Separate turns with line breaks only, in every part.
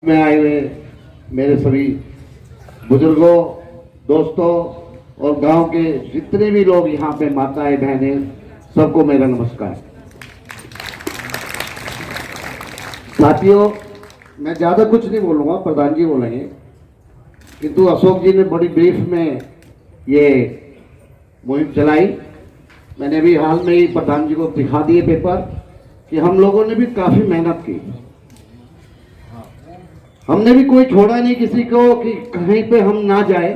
में आए हुए मेरे सभी बुजुर्गों, दोस्तों और गांव के जितने भी लोग यहाँ पे माताएं बहनें, सबको मेरा नमस्कार। साथियों, मैं ज़्यादा कुछ नहीं बोलूँगा, प्रधान जी बोलेंगे, किंतु अशोक जी ने बड़ी ब्रीफ में ये मुहिम चलाई। मैंने भी हाल में ही प्रधान जी को दिखा दिए पेपर कि हम लोगों ने भी काफ़ी मेहनत की। हमने भी कोई छोड़ा नहीं किसी को कि कहीं पे हम ना जाए।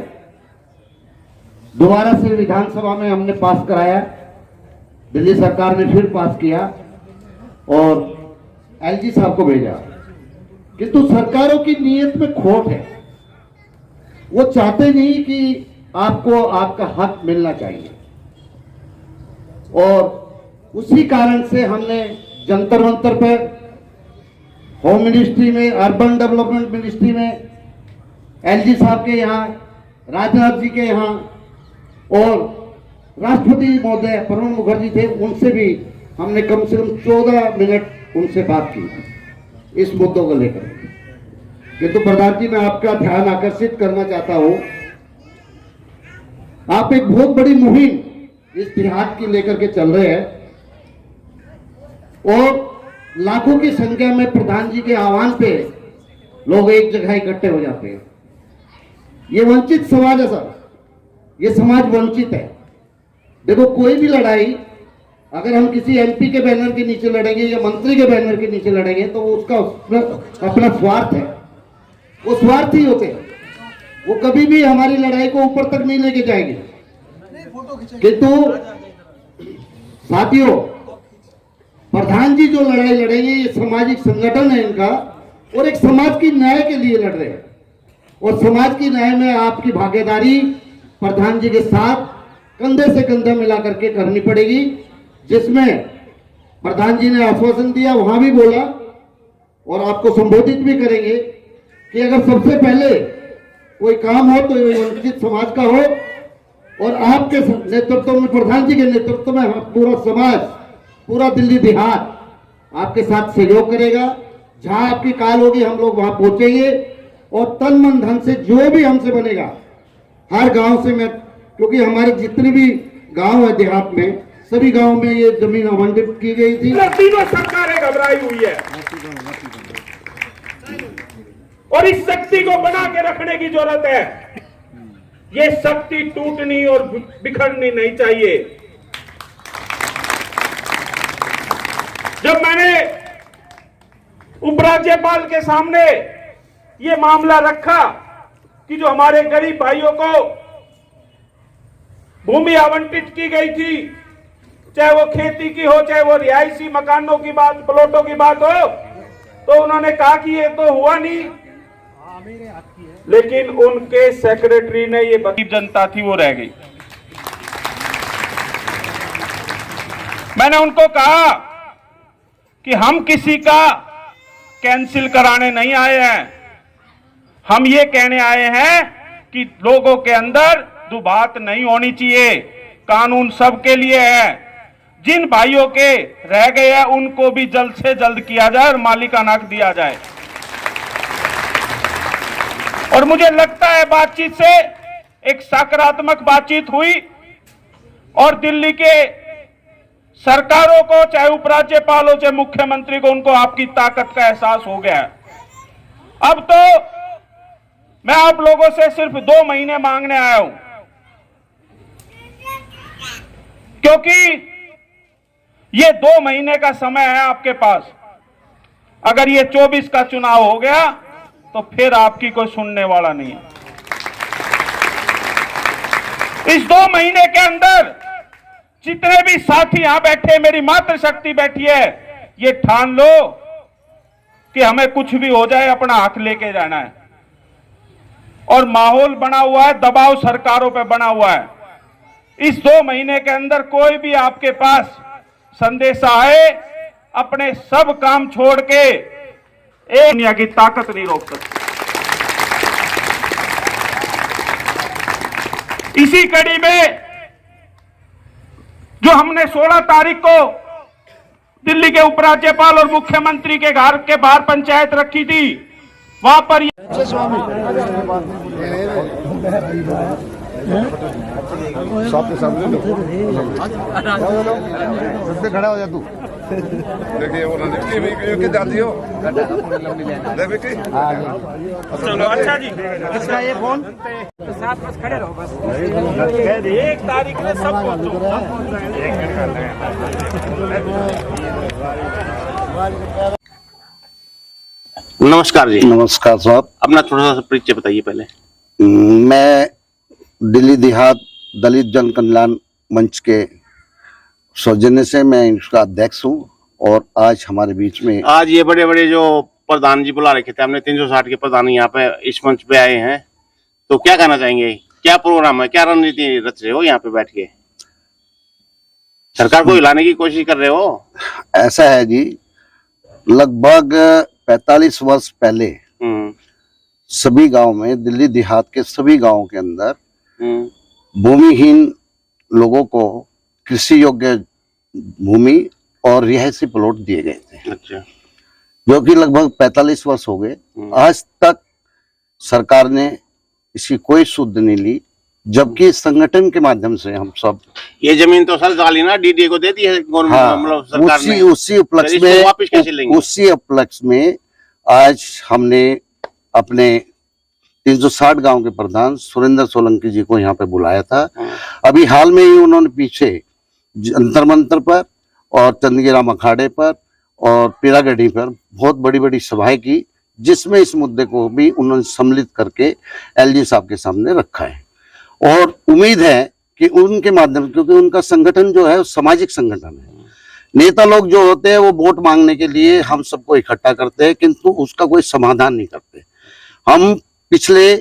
दोबारा से विधानसभा में हमने पास कराया, दिल्ली सरकार ने फिर पास किया और एलजी साहब को भेजा। किंतु सरकारों की नीयत में खोट है, वो चाहते नहीं कि आपको आपका हक मिलना चाहिए। और उसी कारण से हमने जंतर मंतर पर, होम मिनिस्ट्री में, अर्बन डेवलपमेंट मिनिस्ट्री में, एलजी साहब के यहाँ, राजनाथ जी के यहाँ और राष्ट्रपति महोदय प्रणब मुखर्जी थे, उनसे भी हमने कम से कम 14 मिनट उनसे बात की इस मुद्दों को लेकर। किंतु प्रधान जी, मैं आपका ध्यान आकर्षित करना चाहता हूं, आप एक बहुत बड़ी मुहिम इस देहात की लेकर के चल रहे हैं और लाखों की संख्या में प्रधान जी के आह्वान पे लोग एक जगह इकट्ठे हो जाते हैं। ये वंचित समाज है सर, ये समाज वंचित है। देखो, कोई भी लड़ाई अगर हम किसी एमपी के बैनर के नीचे लड़ेंगे या मंत्री के बैनर के नीचे लड़ेंगे तो वो उसका अपना स्वार्थ है, वो स्वार्थी होते हैं, वो कभी भी हमारी लड़ाई को ऊपर तक नहीं लेके जाएंगे। किंतु साथियों, प्रधान जी जो लड़ाई लड़ेंगे, ये सामाजिक संगठन है इनका, और एक समाज की न्याय के लिए लड़ रहे हैं। और समाज की न्याय में आपकी भागीदारी प्रधान जी के साथ कंधे से कंधा मिला करके करनी पड़ेगी, जिसमें प्रधान जी ने आश्वासन दिया, वहां भी बोला और आपको संबोधित भी करेंगे कि अगर सबसे पहले कोई काम हो तो वंचित समाज का हो, और आपके नेतृत्व में, प्रधान जी के नेतृत्व में पूरा समाज, पूरा दिल्ली देहात आपके साथ सहयोग करेगा। जहां आपकी कॉल होगी हम लोग वहां पहुंचेंगे और तन मन धन से जो भी हमसे बनेगा, हर गांव से, मैं क्योंकि हमारे जितने भी गांव है देहात में, सभी गांव में ये जमीन आवंटित की गई थी।
तीनों सरकारें घबराई हुई है और इस शक्ति को बना के रखने की जरूरत है। ये शक्ति टूटनी और बिखरनी नहीं चाहिए। जब मैंने उपराज्यपाल के सामने ये मामला रखा कि जो हमारे गरीब भाइयों को भूमि आवंटित की गई थी, चाहे वो खेती की हो, चाहे वो रिहायशी मकानों की बात, प्लॉटों की बात हो, तो उन्होंने कहा कि ये तो हुआ नहीं। लेकिन उनके सेक्रेटरी ने, ये गरीब जनता थी वो रह गई। मैंने उनको कहा कि हम किसी का कैंसिल कराने नहीं आए हैं, हम ये कहने आए हैं कि लोगों के अंदर दुबात नहीं होनी चाहिए, कानून सबके लिए है। जिन भाइयों के रह गए हैं उनको भी जल्द से जल्द किया जाए और मालिकाना हक दिया जाए। और मुझे लगता है बातचीत से एक सकारात्मक बातचीत हुई और दिल्ली के सरकारों को, चाहे उपराज्यपाल हो, चाहे मुख्यमंत्री को, उनको आपकी ताकत का एहसास हो गया है। अब तो मैं आप लोगों से सिर्फ 2 महीने मांगने आया हूं, क्योंकि ये 2 महीने का समय है आपके पास। अगर ये 24 का चुनाव हो गया तो फिर आपकी कोई सुनने वाला नहीं है। इस 2 महीने के अंदर जितने भी साथी यहां बैठे, मेरी मातृशक्ति बैठी है, ये ठान लो कि हमें कुछ भी हो जाए अपना हक लेके जाना है। और माहौल बना हुआ है, दबाव सरकारों पे बना हुआ है। इस 2 महीने के अंदर कोई भी आपके पास संदेशा आए, अपने सब काम छोड़ के, एक दुनिया की ताकत नहीं रोक सकती। इसी कड़ी में जो हमने 16 तारीख को दिल्ली के उपराज्यपाल और मुख्यमंत्री के घर के बाहर पंचायत रखी थी, वहां पर
खड़ा हो जा तू देखिए वो नजदीकी भी के जाती हो देख बेटी
चलो अच्छा जी
इसका ये फोन
साथ बस खड़े रहो बस
1 तारीख में सब
नमस्कार जी।
नमस्कार साहब।
अपना थोड़ा सा परिचय बताइए पहले।
मैं दिल्ली देहात दलित जन कल्याण मंच के सौजन्य से मैं इसका अध्यक्ष हूँ और आज हमारे बीच में
आज ये बड़े बड़े जो प्रधान जी बुला रखे थे, हमने 360 के प्रधान यहाँ पे इस मंच पे आए हैं, तो क्या कहना चाहेंगे? क्या प्रोग्राम है, क्या रणनीति रच रहे हो यहाँ पे बैठ के? सरकार को हिलाने की कोशिश कर रहे हो?
ऐसा है जी, लगभग 45 वर्ष पहले सभी गांव में, दिल्ली देहात के सभी गांवों के अंदर भूमिहीन लोगों को कृषि योग्य भूमि और रिहायशी प्लॉट दिए गए थे।
अच्छा।
जो कि लगभग 45 वर्ष हो गए। आज तक सरकार ने इसकी कोई सुध नहीं ली, जबकि संगठन के माध्यम से हम सब
ये जमीन तो सर गाली ना डीडीए को दे दी है मतलब सरकार ने।
उसी उपलक्ष्य में आज हमने अपने 360 गांव के प्रधान सुरेंद्र सोलंकी जी को यहाँ पे बुलाया था। अभी हाल में ही उन्होंने पीछे जंतर मंतर पर और चंदगीराम अखाड़े पर और पीरागढ़ी पर बहुत बड़ी बड़ी सभाएं की, जिसमें इस मुद्दे को भी उन्होंने सम्मिलित करके एलजी साहब के सामने रखा है। और उम्मीद है कि उनके माध्यम, क्योंकि उनका संगठन जो है वो सामाजिक संगठन है। नेता लोग जो होते हैं वो वोट मांगने के लिए हम सबको इकट्ठा करते हैं, किंतु उसका कोई समाधान नहीं करते। हम पिछले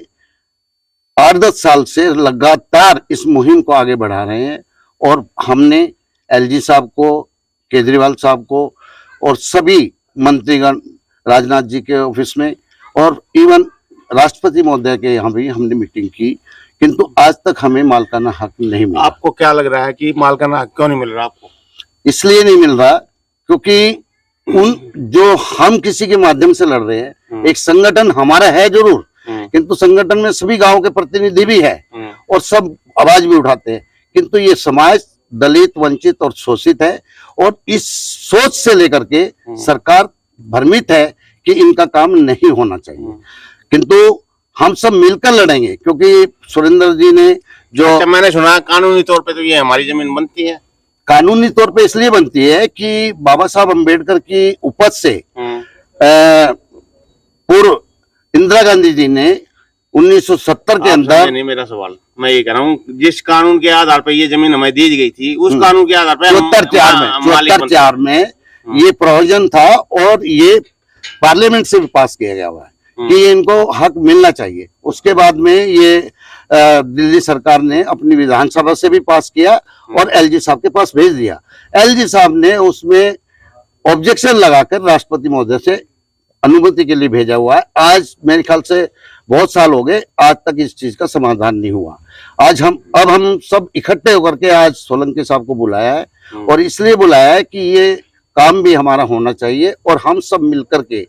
8-10 साल से लगातार इस मुहिम को आगे बढ़ा रहे हैं और हमने एलजी साहब को, केजरीवाल साहब को और सभी मंत्रीगण, राजनाथ जी के ऑफिस में और इवन राष्ट्रपति महोदय के यहाँ भी हमने मीटिंग की, किंतु आज तक हमें मालिकाना हक नहीं मिला।
आपको क्या लग रहा है कि मालिकाना हक क्यों नहीं मिल रहा आपको?
इसलिए नहीं मिल रहा क्योंकि जो हम किसी के माध्यम से लड़ रहे हैं, एक संगठन हमारा है जरूर, किंतु संगठन में सभी गांव के प्रतिनिधि भी है और सब आवाज भी उठाते हैं, किंतु ये समाज दलित, वंचित और शोषित है और इस सोच से लेकर के सरकार भ्रमित है कि इनका काम नहीं होना चाहिए। किंतु हम सब मिलकर लड़ेंगे, क्योंकि सुरेंद्र जी ने जो
अच्छा, मैंने सुना कानूनी तौर पे तो ये हमारी जमीन बनती है।
कानूनी तौर पे इसलिए बनती है कि बाबा साहब अम्बेडकर की उपज से पूर्व इंदिरा गांधी जी ने 1970 के अंदर,
नहीं मेरा सवाल मैं ये कह रहा हूँ, जिस कानून के आधार पर ये जमीन हमें दी गई थी, उस कानून के आधार पर
74 में ये प्रोविजन था और ये पार्लियामेंट से भी पास किया गया हुआ है कि इनको हक मिलना चाहिए। उसके बाद में ये दिल्ली सरकार ने अपनी विधानसभा से भी पास किया और एलजी साहब के पास भेज दिया। एलजी साहब ने उसमें ऑब्जेक्शन लगाकर राष्ट्रपति महोदय से अनुमति के लिए भेजा हुआ है। आज मेरे ख्याल से बहुत साल हो गए, आज तक इस चीज का समाधान नहीं हुआ। आज हम सब इकट्ठे होकर के आज सोलंकी साहब को बुलाया है और इसलिए बुलाया है कि ये काम भी हमारा होना चाहिए और हम सब मिलकर के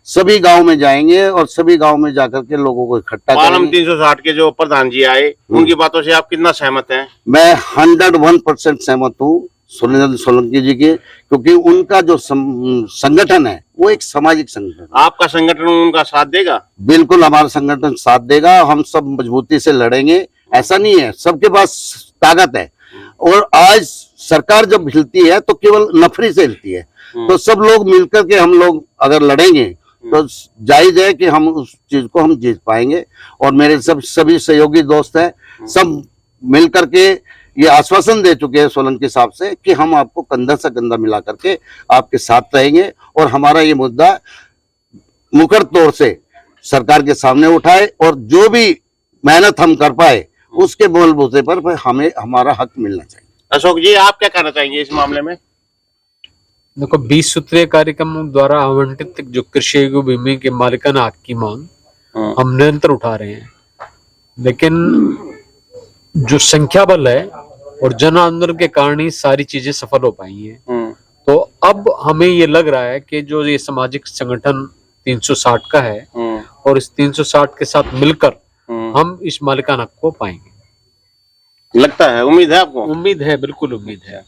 सभी गांव में जाएंगे और सभी गांव में जाकर के लोगों को इकट्ठा करेंगे।
360 के जो प्रधान जी आए, उनकी बातों से आप कितना सहमत हैं?
मैं 101% सहमत हूँ सुरेंद्र सोलंकी जी के, क्योंकि उनका जो संगठन है वो एक सामाजिक संगठन।
आपका संगठन उनका साथ देगा?
बिल्कुल, हमारा संगठन साथ देगा। हम सब मजबूती से लड़ेंगे। ऐसा नहीं है, सबके पास ताकत है और आज सरकार जब हिलती है तो केवल नफरी से हिलती है। तो सब लोग मिलकर के हम लोग अगर लड़ेंगे तो जायज है कि हम उस चीज को हम जीत पाएंगे। और मेरे सभी सहयोगी दोस्त हैं, सब मिलकर के ये आश्वासन दे चुके हैं सोलंकी साहब से कि हम आपको कंधा से कंधा मिला करके आपके साथ रहेंगे और हमारा ये मुद्दा मुखर तौर से सरकार के सामने उठाए और जो भी मेहनत हम कर पाए उसके बलबूते पर हमें हमारा हक मिलना चाहिए।
अशोक जी, आप क्या कहना चाहेंगे इस मामले में?
देखो, 20 सूत्रीय कार्यक्रम द्वारा आवंटित जो कृषि योग्य भूमि के मालिकाना हक की मांग हम निरंतर उठा रहे हैं, लेकिन जो संख्या बल है और जन आंदोलन के कारण ही सारी चीजें सफल हो पाई हैं। तो अब हमें ये लग रहा है कि जो ये सामाजिक संगठन 360 का है और इस 360 के साथ मिलकर हम इस मालिकाना हक को पाएंगे।
लगता है, उम्मीद है आपको?
उम्मीद है, बिल्कुल उम्मीद है।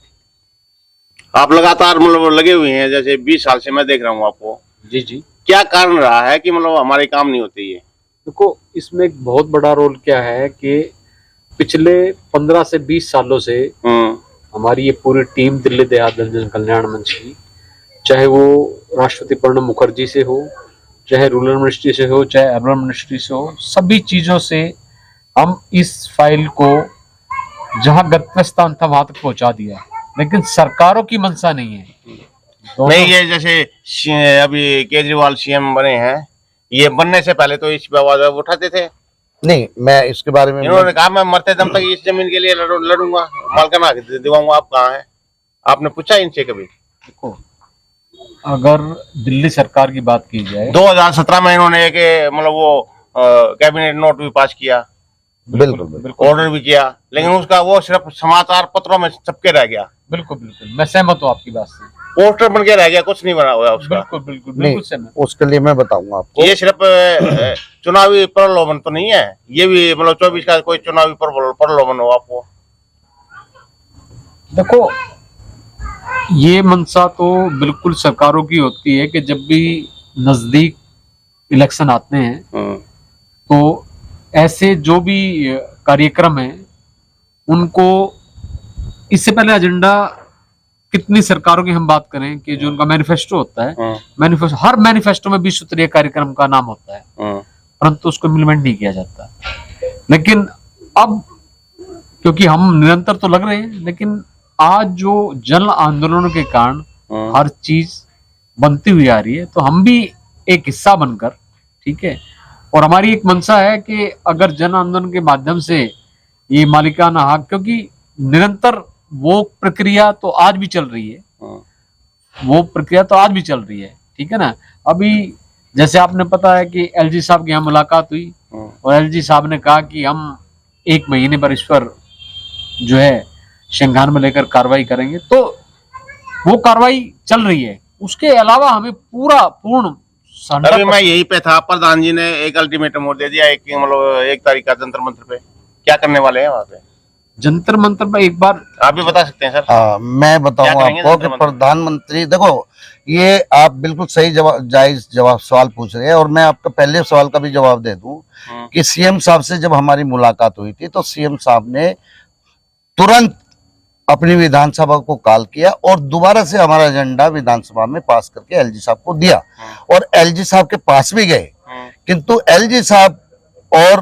आप लगातार मतलब लगे हुए हैं, जैसे 20 साल से मैं देख रहा हूँ आपको।
जी जी।
क्या कारण रहा है कि मतलब हमारे काम नहीं होते? ये
देखो, इसमें एक बहुत बड़ा रोल क्या है कि पिछले 15 से 20 सालों से हमारी ये पूरी टीम दिल्ली देहात जन कल्याण मंच की, चाहे वो राष्ट्रपति प्रणब मुखर्जी से हो, चाहे रूरल मिनिस्ट्री से हो, चाहे अर्बन मिनिस्ट्री से हो, सभी चीजों से हम इस फाइल को जहां गंतव्य स्थान था वहां तक पहुंचा दिया, लेकिन सरकारों की मंशा नहीं है।
नहीं, ये जैसे अभी केजरीवाल सीएम बने हैं, ये बनने से पहले तो इस पे आवाज उठाते थे।
नहीं, मैं इसके बारे में,
इन्होंने कहा मैं मरते दम तक इस जमीन के लिए लड़ूंगा, मालिकाना हक दिलाऊंगा। आप कहाँ हैं? आपने पूछा इनसे कभी?
देखो, अगर दिल्ली सरकार की बात की जाए,
2017 में इन्होंने एक मतलब वो कैबिनेट नोट भी पास किया,
बिल्कुल
ऑर्डर भी किया, लेकिन उसका वो सिर्फ समाचार पत्रों में छपके रह गया।
बिल्कुल बिल्कुल, मैं सहमत हूँ आपकी बात से।
पोस्टर बन के रह गया, कुछ नहीं बना हुआ उसका।
बिल्कुल बिल्कुल बिल्कुल सहमत।
उसके लिए मैं बताऊंगा आपको।
ये सिर्फ चुनावी प्रलोभन तो नहीं है, ये भी मतलब 24 का कोई चुनावी प्रलोभन हो आपको?
देखो, ये मंशा तो बिल्कुल सरकारों की होती है कि जब भी नजदीक इलेक्शन आते हैं तो ऐसे जो भी कार्यक्रम है उनको, इससे पहले एजेंडा कितनी सरकारों की हम बात करें कि जो उनका मैनिफेस्टो होता है, मैनिफेस्टो, हर मैनिफेस्टो में 20 सूत्रीय कार्यक्रम का नाम होता है, परंतु उसको इम्प्लीमेंट नहीं किया जाता। लेकिन अब क्योंकि हम निरंतर तो लग रहे हैं, लेकिन आज जो जन आंदोलनों के कारण हर चीज बनती हुई आ रही है, तो हम भी एक हिस्सा बनकर, ठीक है, और हमारी एक मंशा है कि अगर जन आंदोलन के माध्यम से ये मालिकाना हक, क्योंकि निरंतर वो प्रक्रिया तो आज भी चल रही है, वो प्रक्रिया तो आज भी चल रही है, ठीक है ना। अभी जैसे आपने पता है कि एलजी साहब की यहाँ मुलाकात हुई और एलजी साहब ने कहा कि हम 1 महीने पर इस पर जो है संज्ञान में लेकर कार्रवाई करेंगे, तो वो कार्रवाई चल रही है। उसके अलावा हमें पूर्ण
अभी मैं यही पे था, प्रधान जी ने एक अल्टीमेटम और दे दिया, एक मतलब 1 तारीख का जंतर मंत्र पे क्या करने वाले हैं वहां पे? जंतर मंतर पर एक बार आप भी बता सकते हैं सर?
हाँ, मैं बताऊंगा आपको कि प्रधानमंत्री, देखो ये आप बिल्कुल सही जायज सवाल पूछ रहे हैं, और मैं आपका पहले सवाल का भी जवाब दे दूं कि सीएम साहब से जब हमारी मुलाकात हुई थी तो सीएम साहब ने तुरंत अपनी विधानसभा को कॉल किया और दोबारा से हमारा एजेंडा विधानसभा में पास करके एलजी साहब को दिया, और एलजी साहब के पास भी गए, किंतु एलजी साहब और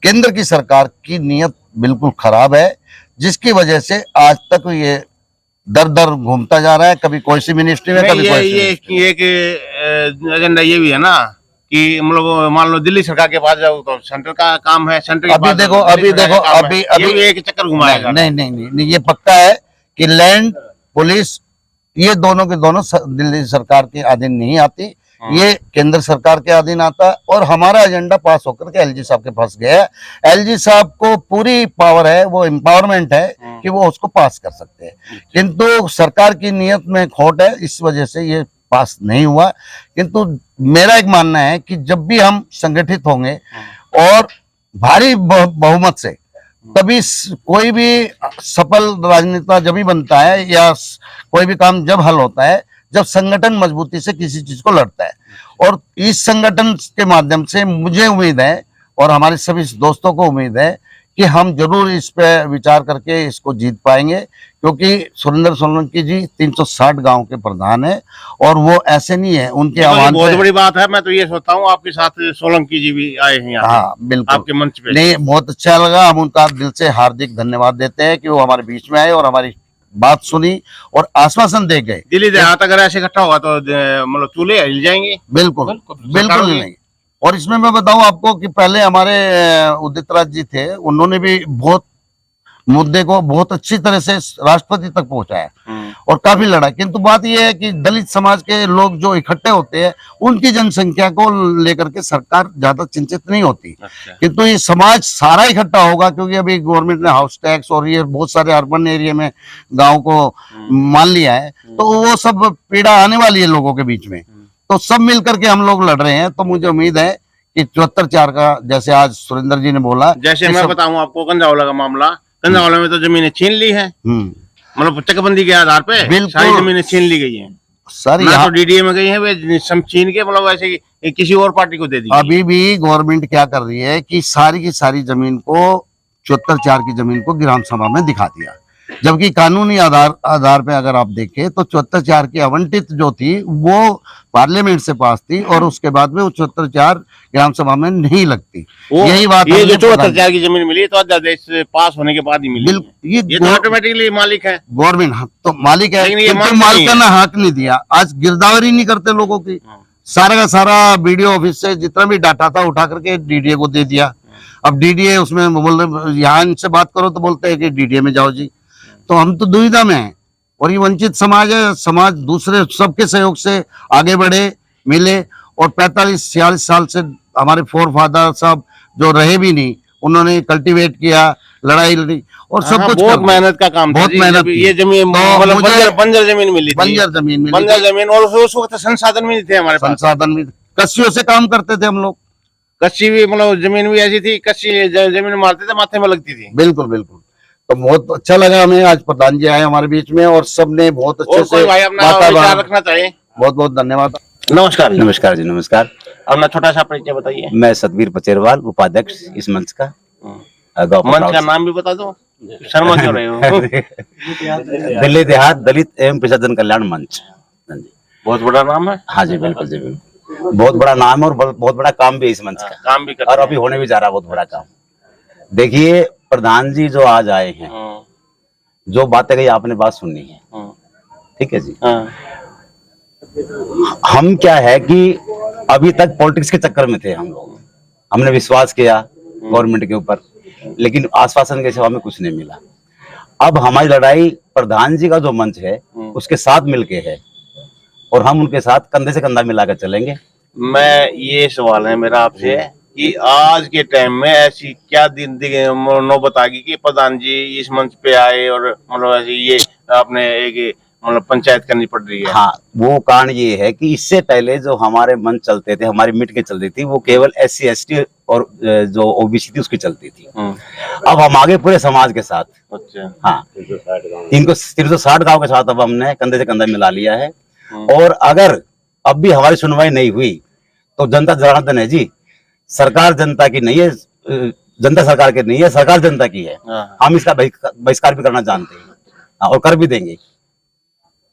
केंद्र की सरकार की नीयत बिल्कुल खराब है, जिसकी वजह से आज तक ये दर दर घूमता जा रहा है, कभी कोई सी मिनिस्ट्री में, कभी कोई सी।
एक एजेंडा ये भी है ना कि मतलब मान लो दिल्ली सरकार के पास जाओ तो सेंटर का काम है, सेंटर के
अभी देखो अभी
एक चक्कर घुमाएगा।
नहीं, ये पक्का है कि लैंड पुलिस ये दोनों के दोनों दिल्ली सरकार के अधीन नहीं आती, ये केंद्र सरकार के अधीन आता है, और हमारा एजेंडा पास होकर के एलजी साहब के पास गया है। एलजी साहब को पूरी पावर है, वो एम्पावरमेंट है कि वो उसको पास कर सकते हैं, किंतु सरकार की नीयत में खोट है, इस वजह से ये पास नहीं हुआ। किंतु मेरा एक मानना है कि जब भी हम संगठित होंगे और भारी बहुमत से, तभी कोई भी सफल राजनेता जब भी बनता है या कोई भी काम जब हल होता है जब संगठन मजबूती से किसी चीज को लड़ता है, और इस संगठन के माध्यम से मुझे उम्मीद है और हमारे सभी दोस्तों को उम्मीद है कि हम जरूर इस पे विचार करके इसको जीत पाएंगे, क्योंकि सुरेंद्र सोलंकी जी 360 गांव के प्रधान है और वो ऐसे नहीं है, उनके आह्वान
बहुत बड़ी बात है। मैं तो ये सोचता हूँ आपके साथ सोलंकी जी भी आए हैं यहाँ।
हाँ बिल्कुल,
आपके मंच पे।
नहीं, बहुत अच्छा लगा, हम उनका दिल से हार्दिक धन्यवाद देते हैं कि वो हमारे बीच में आए और हमारी बात सुनी और आश्वासन दे गए।
दिल्ली देहात अगर ऐसे इकट्ठा होगा तो मतलब चूल्हे हिल जाएंगे।
बिल्कुल बिल्कुल नहीं। और इसमें मैं बताऊं आपको कि पहले हमारे उदित राज जी थे, उन्होंने भी बहुत मुद्दे को बहुत अच्छी तरह से राष्ट्रपति तक पहुंचाया और काफी लड़ा, किंतु बात यह है कि दलित समाज के लोग जो इकट्ठे होते हैं उनकी जनसंख्या को लेकर के सरकार ज्यादा चिंतित नहीं होती। अच्छा। किंतु ये समाज सारा इकट्ठा होगा, क्योंकि अभी गवर्नमेंट ने हाउस टैक्स और ये बहुत सारे अर्बन एरिया में गाँव को मान लिया है, तो वो सब पीड़ा आने वाली है लोगों के बीच में, तो सब मिलकर के हम लोग लड़ रहे हैं। तो मुझे उम्मीद है कि 74-4 का, जैसे आज सुरेंद्र जी ने बोला,
जैसे
ये
मैं
सब-
बताऊं आपको कंजावला का मामला, कंजावला में तो जमीनें छीन ली है, मतलब चकबंदी के आधार पे
बिल्कुल।
सारी जमीनें छीन ली गई हैं।
सर
ना
यहाँ
तो डीडीए में गई है वे सब छीन के, मतलब ऐसे कि किसी और पार्टी को दे दी।
अभी भी गवर्नमेंट क्या कर रही है कि सारी की सारी जमीन को 74-4 की जमीन को ग्राम सभा में दिखा दिया, जबकि कानूनी आधार पे अगर आप देखें तो 74-4 की आवंटित जो थी वो पार्लियामेंट से पास थी और उसके बाद में वो 74-4 ग्राम सभा में नहीं लगती। यही बात
ये जो
हमने
74 की जमीन मिली तो अध्यादेश पास होने के बाद ही मिली है।
ये
ये तो ऑटोमेटिकली मालिक है,
गवर्नमेंट तो मालिक है,
लेकिन ये
क्योंकि
मानते नहीं
मालिकाना हक नहीं दिया। आज गिरदावरी नहीं करते लोगों की, सारा का सारा बीडीओ ऑफिस से जितना भी डाटा था उठा करके डीडीए को दे दिया। अब डीडीए उसमें बोल रहे, यहाँ इनसे बात करो तो बोलते हैं कि डीडीए में जाओ जी। तो हम तो दुविधा में हैं और ये वंचित समाज है। समाज दूसरे सबके सहयोग से आगे बढ़े, मिले, और 45-46 साल से हमारे फोर फादर सब जो रहे भी नहीं, उन्होंने कल्टीवेट किया, लड़ाई लड़ी और सब कुछ
बहुत
कर-
मेहनत का काम था
बहुत
जी।
मेहनत
जब
की।
ये जमीन
तो
मतलब
मुझे-
बंजर जमीन मिली थी,
बंजर जमीन मिली
बंजर
थी,
जमीन, और उस वक्त संसाधन भी नहीं थे हमारे पास।
संसाधन भी, कस्सियों से काम करते थे हम लोग।
कच्ची भी मतलब जमीन भी ऐसी थी, कच्ची जमीन मारते थे, माथे में लगती थी।
बिल्कुल बिल्कुल। तो बहुत अच्छा लगा हमें, आज प्रधान जी आए हमारे बीच में और सबने बहुत अच्छे
और
से
कोई भाई अपना विचार रखना चाहिए।
बहुत बहुत धन्यवाद।
नमस्कार जी।
नमस्कार जी, नमस्कार।
अपना छोटा सा परिचय बताइए।
मैं सतवीर पचेरवाल, उपाध्यक्ष इस मंच का। गाँव
मंच का
पटराव
नाम भी बता दो, शर्मा क्यों रहे हो?
से। दिल्ली देहात दलित एवं पिछड़जन कल्याण मंच। हाँ जी,
बहुत बड़ा नाम है,
हाँ जी, बिल्कुल जी, बिल्कुल। बहुत बड़ा नाम है और बहुत बड़ा काम भी है इस मंच का,
काम भी करते
और
हैं।
अभी होने भी जा रहा है बहुत बड़ा काम। देखिए, प्रधान जी जो आज आए हैं, जो बातें कही आपने बात सुननी है, ठीक है जी।
हाँ।
हम क्या है कि अभी तक पॉलिटिक्स के चक्कर में थे हम लोग। हमने विश्वास किया गवर्नमेंट के ऊपर, लेकिन आश्वासन के सिवा हमें कुछ नहीं मिला। अब हमारी लड़ाई प्रधान जी का जो मंच है उसके साथ मिलके है, और हम उनके साथ कंधे से कंधा मिलाकर चलेंगे।
मैं ये सवाल है मेरा आपसे कि आज के टाइम में ऐसी क्या दिन नौबत आ गई कि प्रधान जी इस मंच पे आए और मतलब ऐसे ये आपने एक मतलब पंचायत करनी पड़ रही है?
हाँ, वो कारण ये है कि इससे पहले जो हमारे मंच चलते थे, हमारी मिट के चलती थी, वो केवल SC ST और जो OBC थी उसकी चलती थी। अब हम आगे पूरे समाज के साथ,
अच्छा,
हाँ, 360 गांव के साथ अब हमने कंधे से कंधा मिला लिया है। और अगर अब भी हमारी सुनवाई नहीं हुई तो जनता जनार्दन है जी, सरकार जनता की नहीं है, जनता सरकार की नहीं है, सरकार जनता की है। हम इसका बहिष्कार भी करना जानते हैं और कर भी देंगे।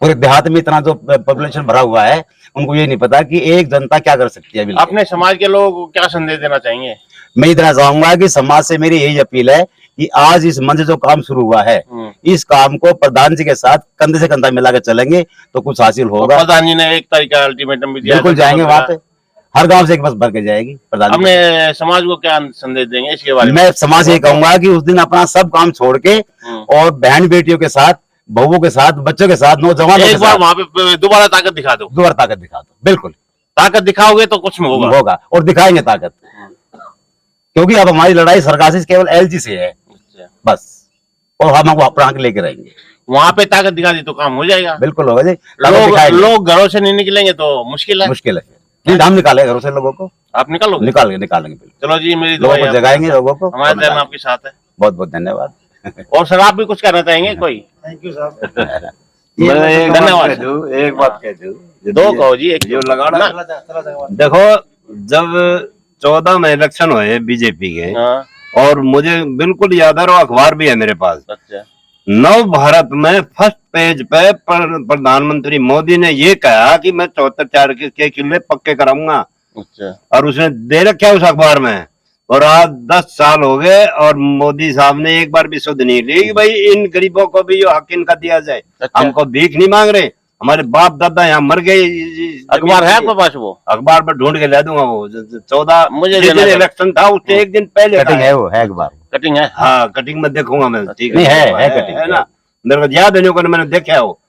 पूरे देहात में इतना जो पॉपुलेशन भरा हुआ है, उनको ये नहीं पता कि एक जनता क्या कर सकती है।
अपने समाज के लोगों को क्या संदेश देना चाहेंगे?
मैं इतना चाहूंगा कि समाज से मेरी यही अपील है कि आज इस मंच जो काम शुरू हुआ है, इस काम को प्रधान जी के साथ कंधे से कंधा मिलाकर चलेंगे तो कुछ हासिल होगा।
प्रधान जी ने 1 तारीख का अल्टीमेटम भी दिया,
बिल्कुल जाएंगे वहां पे, हर गांव से एक बस भर के जाएगी। प्रधान जी
अपने समाज को क्या संदेश देंगे इसके बारे में?
मैं समाज से ये कहूंगा कि उस दिन अपना सब काम छोड़ के और बहन बेटियों के साथ, बहुओं के साथ, बच्चों के साथ, नौजवानों के
एक बार
साथ
वहां पे दोबारा ताकत दिखा दो।
दोबारा ताकत दिखा दो। बिल्कुल
ताकत दिखाओगे तो कुछ होगा।
और दिखाएंगे ताकत, क्योंकि अब हमारी लड़ाई सरकार से केवल LG से है बस, और हम अपना आगे लेके रहेंगे।
वहां पे ताकत दिखा दी तो काम हो जाएगा।
बिल्कुल होगा जी। ताकत दिखाएंगे।
लोग घरों से नहीं निकलेंगे तो मुश्किल है।
मुश्किल है, नहीं हम निकालेंगे घरों से लोगों को,
आप निकालोगे?
निकालेंगे बिल्कुल।
चलो जी, मेरी
लोगों
दुआ
को
है,
जगाएंगे, लोगों को
हमारे धर्म आपके साथ है।
बहुत बहुत धन्यवाद।
और सर आप भी कुछ कहना चाहेंगे? कोई धन्यवाद।
एक बात कह दूं,
दो कहो जी, एक
जो लगाना
ना।
देखो, जब 14 में इलेक्शन हुए बीजेपी के,
हाँ,
और मुझे बिल्कुल याद है, और अखबार भी है मेरे पास,
अच्छा,
नव भारत में फर्स्ट पेज पे प्रधानमंत्री मोदी ने ये कहा कि मैं 74 के किले पक्के कराऊंगा,
अच्छा,
और उसने दे रखा उस अखबार में। और आज 10 साल हो गए और मोदी साहब ने एक बार भी सुध नहीं ली कि भाई इन गरीबों को भी जो हक इनका दिया जाए।
अच्छा।
हमको भीख नहीं मांग रहे, हमारे बाप दादा यहाँ मर गए।
अखबार है आपके पास? वो
अखबार पर ढूंढ के ले दूंगा। वो 14
मुझे
जिस
देना
दिन
था।
इलेक्शन था उससे एक दिन पहले का
कटिंग है, वो है अखबार।
कटिंग है?
हाँ, कटिंग में देखूंगा मैं। ठीक
नहीं, है कटिंग,
है ना, मेरे को याद है, मैंने देखा है वो।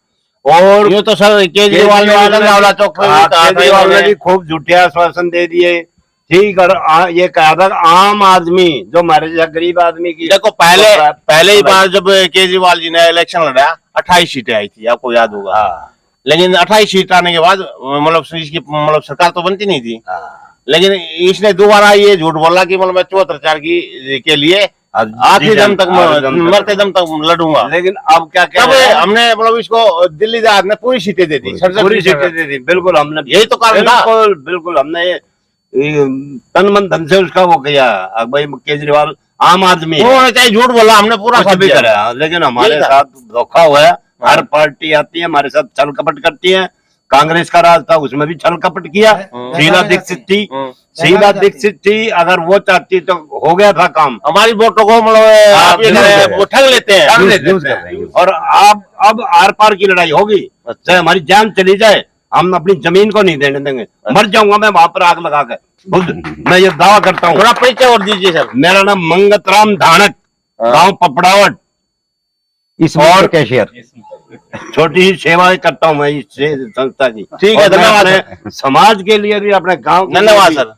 और
ये तो सर केजरीवाल ने गंगावला चौक पे भी कहा था,
केजरीवाल ने
इन्होंने।
भी खूब झूठे आश्वासन दे दिए, ठीक। और ये कहा था आम आदमी जो हमारे जैसा गरीब आदमी की,
देखो पहले ही बार जब केजरीवाल जी ने इलेक्शन लड़ा 28 सीटें आई थी, आपको याद होगा।
हाँ,
लेकिन 28 सीट आने के बाद मतलब इसकी मतलब सरकार तो बनती नहीं थी। लेकिन इसने दोबारा ये झूठ बोला कि मतलब मैं 74 के लिए आखिरी दम तक मरते दम तक लड़ूंगा।
लेकिन अब क्या क्या
तब हमने मतलब इसको दिल्ली दाद ने पूरी सीटें दे दी,
पूरी सीटें दे दी। बिल्कुल हमने
यही तो कारण था।
बिल्कुल बिल्कुल हमने तन मन धन से उसका वो किया। अब भाई केजरीवाल आम आदमी है,
उन्होंने चाहे झूठ बोला, हमने पूरा
कुछ
सब
भी
किया।
करा, लेकिन हमारे
यही था।
साथ धोखा हुआ है। हर पार्टी आती है हमारे साथ छल कपट करती है। कांग्रेस का राज था उसमें भी छल कपट किया। शीला दीक्षित थी, शीला दीक्षित थी, अगर वो चाहती तो हो गया था काम।
हमारी वोटों को मतलब वो ठग लेते हैं।
और अब आर पार की लड़ाई होगी, चाहे हमारी जान चली जाए, हम अपनी जमीन को नहीं देने देंगे। मर जाऊंगा मैं वहां पर आग लगा कर, खुद मैं ये दावा करता हूँ।
थोड़ा परिचय और दीजिए सर।
मेरा नाम मंगतराम धानक, गांव पपड़ावट,
और कैशियर।
छोटी ही सेवाएं करता हूँ मैं इस संस्था की।
ठीक है,
और मैं
धन्यवाद
अपने समाज के लिए भी, अपने गांव के लिए
धन्यवाद
भी
सर।